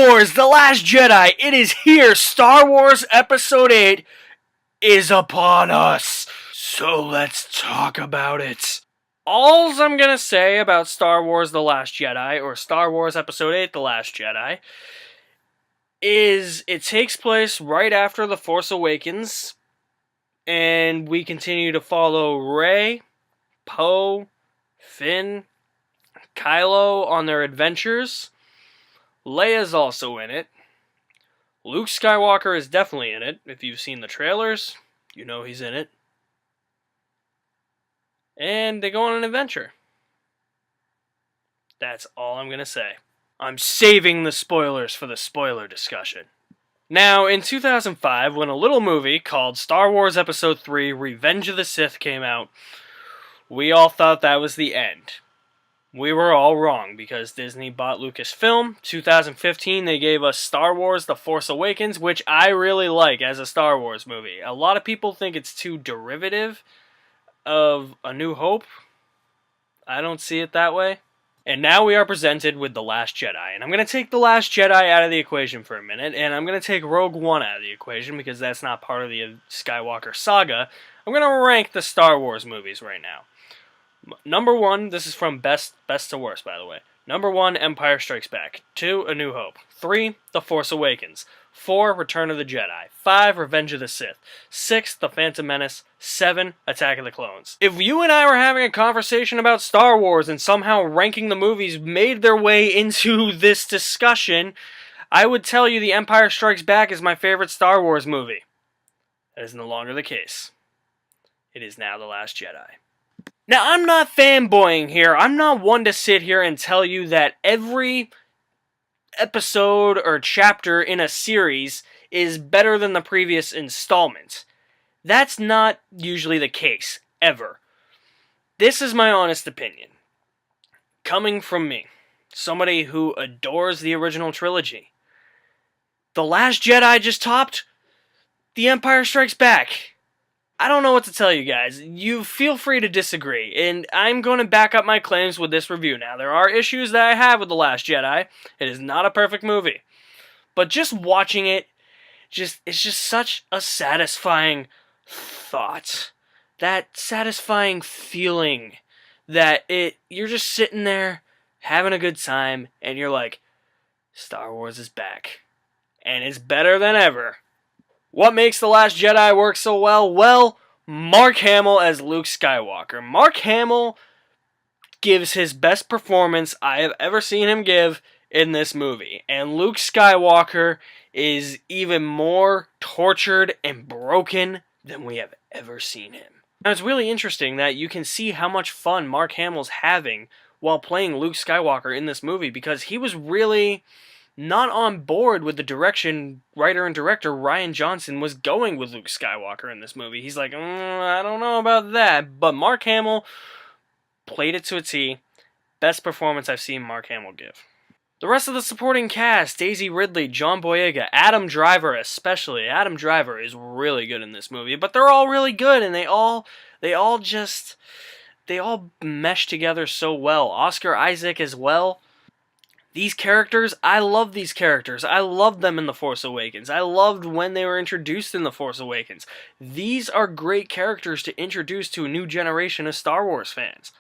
Wars The Last Jedi, it is here. Star Wars Episode 8 is upon us. So let's talk about it. All I'm gonna say about Star Wars The Last Jedi, or Star Wars Episode 8 The Last Jedi, is it takes place right after The Force Awakens, and we continue to follow Rey, Poe, Finn, Kylo on their adventures. Leia's also in it. Luke Skywalker is definitely in it. If you've seen the trailers, you know he's in it. And they go on an adventure. That's all I'm going to say. I'm saving the spoilers for the spoiler discussion. Now, in 2005, when a little movie called Star Wars Episode 3 Revenge of the Sith came out, we all thought that was the end. We were all wrong because Disney bought Lucasfilm. 2015, they gave us Star Wars The Force Awakens, which I really like as a Star Wars movie. A lot of people think it's too derivative of A New Hope. I don't see it that way. And now we are presented with The Last Jedi. And I'm going to take The Last Jedi out of the equation for a minute, and I'm going to take Rogue One out of the equation because that's not part of the Skywalker Saga. I'm going to rank the Star Wars movies right now. Number 1, this is from best to worst, by the way. Number 1, Empire Strikes Back. 2, A New Hope. 3, The Force Awakens. 4, Return of the Jedi. 5, Revenge of the Sith. 6, The Phantom Menace. 7, Attack of the Clones. If you and I were having a conversation about Star Wars and somehow ranking the movies made their way into this discussion, I would tell you The Empire Strikes Back is my favorite Star Wars movie. That is no longer the case. It is now The Last Jedi. Now, I'm not fanboying here. I'm not one to sit here and tell you that every episode or chapter in a series is better than the previous installment. That's not usually the case, ever. This is my honest opinion. Coming from me, somebody who adores the original trilogy. The Last Jedi just topped The Empire Strikes Back. I don't know what to tell you guys. You feel free to disagree, and I'm going to back up my claims with this review. Now, there are issues that I have with The Last Jedi. It is not a perfect movie. But just watching it, it's just such a satisfying thought. That satisfying feeling that you're just sitting there having a good time, and you're like, Star Wars is back. And it's better than ever. What makes The Last Jedi work so well? Well, Mark Hamill as Luke Skywalker. Mark Hamill gives his best performance I have ever seen him give in this movie. And Luke Skywalker is even more tortured and broken than we have ever seen him. Now, it's really interesting that you can see how much fun Mark Hamill's having while playing Luke Skywalker in this movie, because he was really not on board with the direction writer and director Rian Johnson was going with Luke Skywalker in this movie. He's like, I don't know about that. But Mark Hamill played it to a T. Best performance I've seen Mark Hamill give. The rest of the supporting cast, Daisy Ridley, John Boyega, Adam Driver especially. Adam Driver is really good in this movie, but they're all really good, and they all mesh together so well. Oscar Isaac as well. These characters, I love these characters. I loved them in The Force Awakens. I loved when they were introduced in The Force Awakens. These are great characters to introduce to a new generation of Star Wars fans.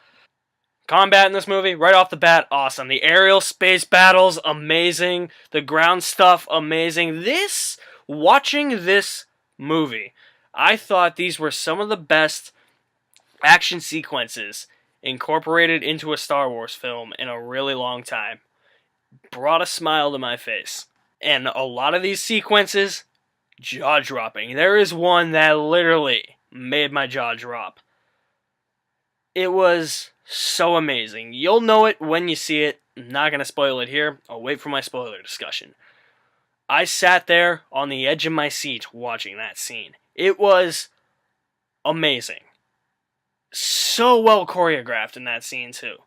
Combat in this movie, right off the bat, awesome. The aerial space battles, amazing. The ground stuff, amazing. Watching this movie, I thought these were some of the best action sequences incorporated into a Star Wars film in a really long time. Brought a smile to my face. And a lot of these sequences, jaw-dropping. There is one that literally made my jaw drop. It was so amazing. You'll know it when you see it. I'm not going to spoil it here. I'll wait for my spoiler discussion. I sat there on the edge of my seat watching that scene. It was amazing. So well choreographed in that scene, too.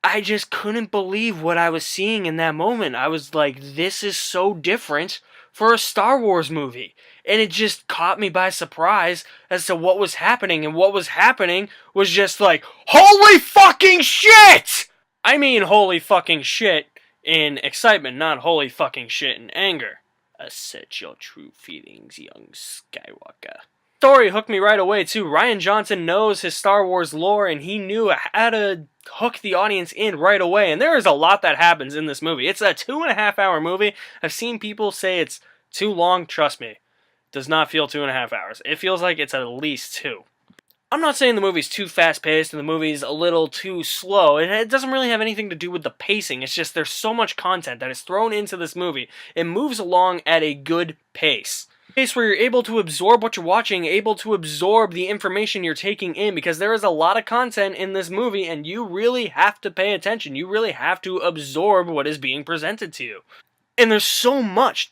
I just couldn't believe what I was seeing in that moment. I was like, this is so different for a Star Wars movie. And it just caught me by surprise as to what was happening. And what was happening was just like, holy fucking shit! I mean, holy fucking shit in excitement, not holy fucking shit in anger. Assert your true feelings, young Skywalker. Story hooked me right away too. Rian Johnson knows his Star Wars lore, and he knew how to hook the audience in right away. And there is a lot that happens in this movie. It's a 2.5-hour movie. I've seen people say it's too long. Trust me, it does not feel 2.5 hours. It feels like it's at least 2. I'm not saying the movie's too fast-paced and the movie's a little too slow. It doesn't really have anything to do with the pacing. It's just there's so much content that is thrown into this movie. It moves along at a good pace. Pace where you're able to absorb what you're watching, able to absorb the information you're taking in, because there is a lot of content in this movie and you really have to pay attention. You really have to absorb what is being presented to you. And there's so much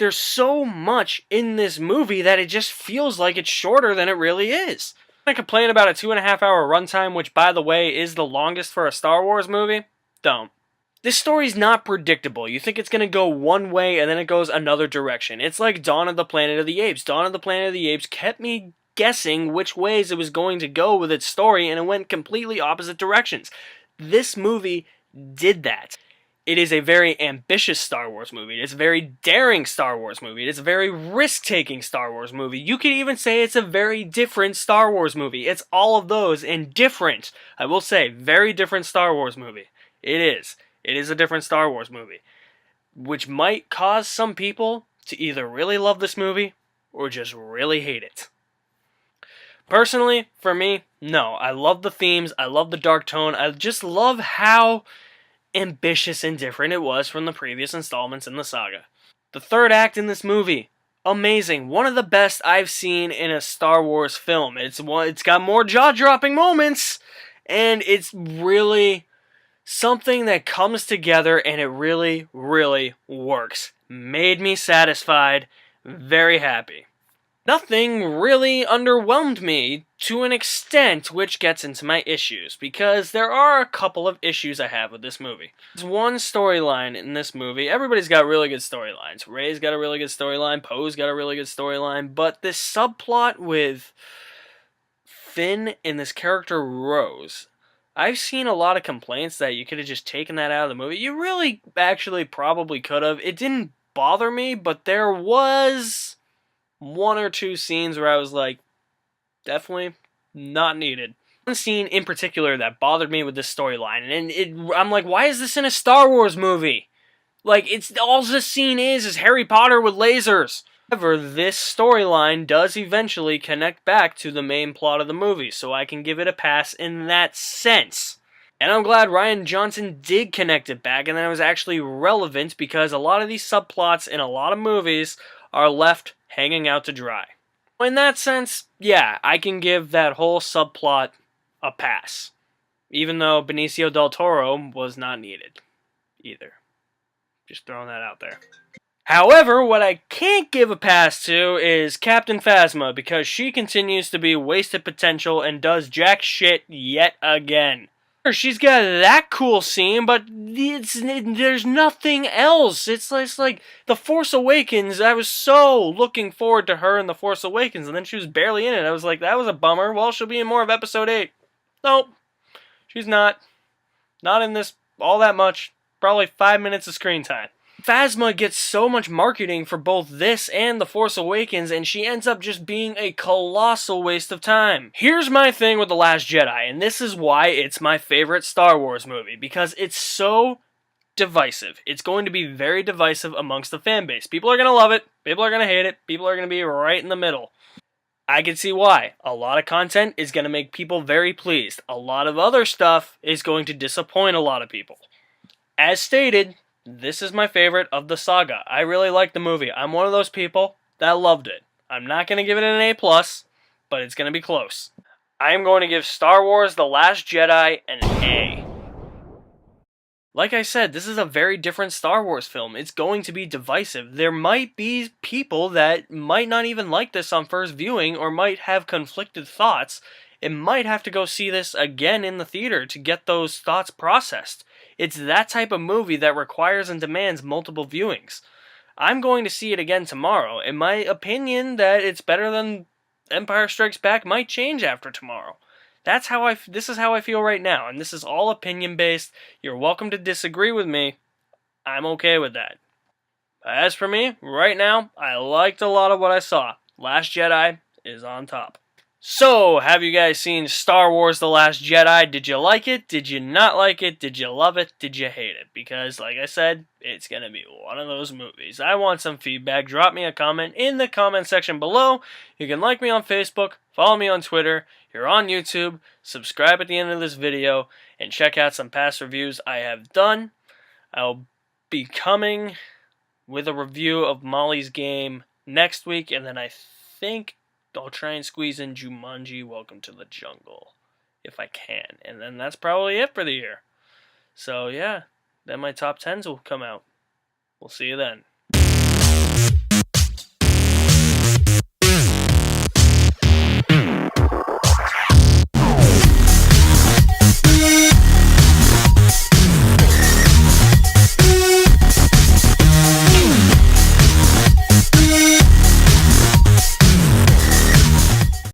in this movie that it just feels like it's shorter than it really is. I complain about a 2.5-hour runtime, which, by the way, is the longest for a Star Wars movie. Don't. This story's not predictable. You think it's going to go one way, and then it goes another direction. It's like Dawn of the Planet of the Apes. Dawn of the Planet of the Apes kept me guessing which ways it was going to go with its story, and it went completely opposite directions. This movie did that. It is a very ambitious Star Wars movie. It's a very daring Star Wars movie. It's a very risk-taking Star Wars movie. You could even say it's a very different Star Wars movie. It's all of those and different. I will say, very different Star Wars movie. It is. It is a different Star Wars movie. Which might cause some people to either really love this movie or just really hate it. Personally, for me, no. I love the themes. I love the dark tone. I just love how ambitious and different it was from the previous installments in the saga. The third act in this movie, amazing. One of the best I've seen in a Star Wars film. It's got more jaw-dropping moments, and it's really something that comes together and it really, really works. Made me satisfied, very happy. Nothing really underwhelmed me to an extent, which gets into my issues, because there are a couple of issues I have with this movie. There's one storyline in this movie. Everybody's got really good storylines. Rey's got a really good storyline, Poe's got a really good storyline, but this subplot with Finn and this character Rose, I've seen a lot of complaints that you could have just taken that out of the movie. You really actually probably could have. It didn't bother me, but there was one or two scenes where I was like, definitely not needed. One scene in particular that bothered me with this storyline, and I'm like, why is this in a Star Wars movie? Like, it's all this scene is Harry Potter with lasers. However, this storyline does eventually connect back to the main plot of the movie, so I can give it a pass in that sense. And I'm glad Rian Johnson did connect it back, and that it was actually relevant, because a lot of these subplots in a lot of movies are left hanging out to dry. In that sense, yeah, I can give that whole subplot a pass. Even though Benicio del Toro was not needed either. Just throwing that out there. However, what I can't give a pass to is Captain Phasma, because she continues to be wasted potential and does jack shit yet again. She's got that cool scene, but there's nothing else. It's like The Force Awakens. I was so looking forward to her in The Force Awakens, and then she was barely in it. I was like, that was a bummer. Well, she'll be in more of Episode 8. Nope. She's not. Not in this all that much. Probably 5 minutes of screen time. Phasma gets so much marketing for both this and The Force Awakens, and she ends up just being a colossal waste of time. Here's my thing with The Last Jedi, and this is why it's my favorite Star Wars movie, because it's so divisive. It's going to be very divisive amongst the fan base. People are going to love it, people are going to hate it, people are going to be right in the middle. I can see why. A lot of content is going to make people very pleased. A lot of other stuff is going to disappoint a lot of people. As stated, this is my favorite of the saga. I really like the movie. I'm one of those people that loved it. I'm not going to give it an A+, but it's going to be close. I am going to give Star Wars The Last Jedi an A. Like I said, this is a very different Star Wars film. It's going to be divisive. There might be people that might not even like this on first viewing or might have conflicted thoughts. It might have to go see this again in the theater to get those thoughts processed. It's that type of movie that requires and demands multiple viewings. I'm going to see it again tomorrow, and my opinion that it's better than Empire Strikes Back might change after tomorrow. This is how I feel right now, and this is all opinion-based. You're welcome to disagree with me. I'm okay with that. As for me, right now, I liked a lot of what I saw. Last Jedi is on top. So, have you guys seen Star Wars The Last Jedi? Did you like it? Did you not like it? Did you love it? Did you hate it? Because, like I said, it's going to be one of those movies. I want some feedback. Drop me a comment in the comment section below. You can like me on Facebook, follow me on Twitter, you're on YouTube, subscribe at the end of this video, and check out some past reviews I have done. I'll be coming with a review of Molly's Game next week, and then I think I'll try and squeeze in Jumanji Welcome to the Jungle if I can. And then that's probably it for the year. So yeah, then my top 10s will come out. We'll see you then.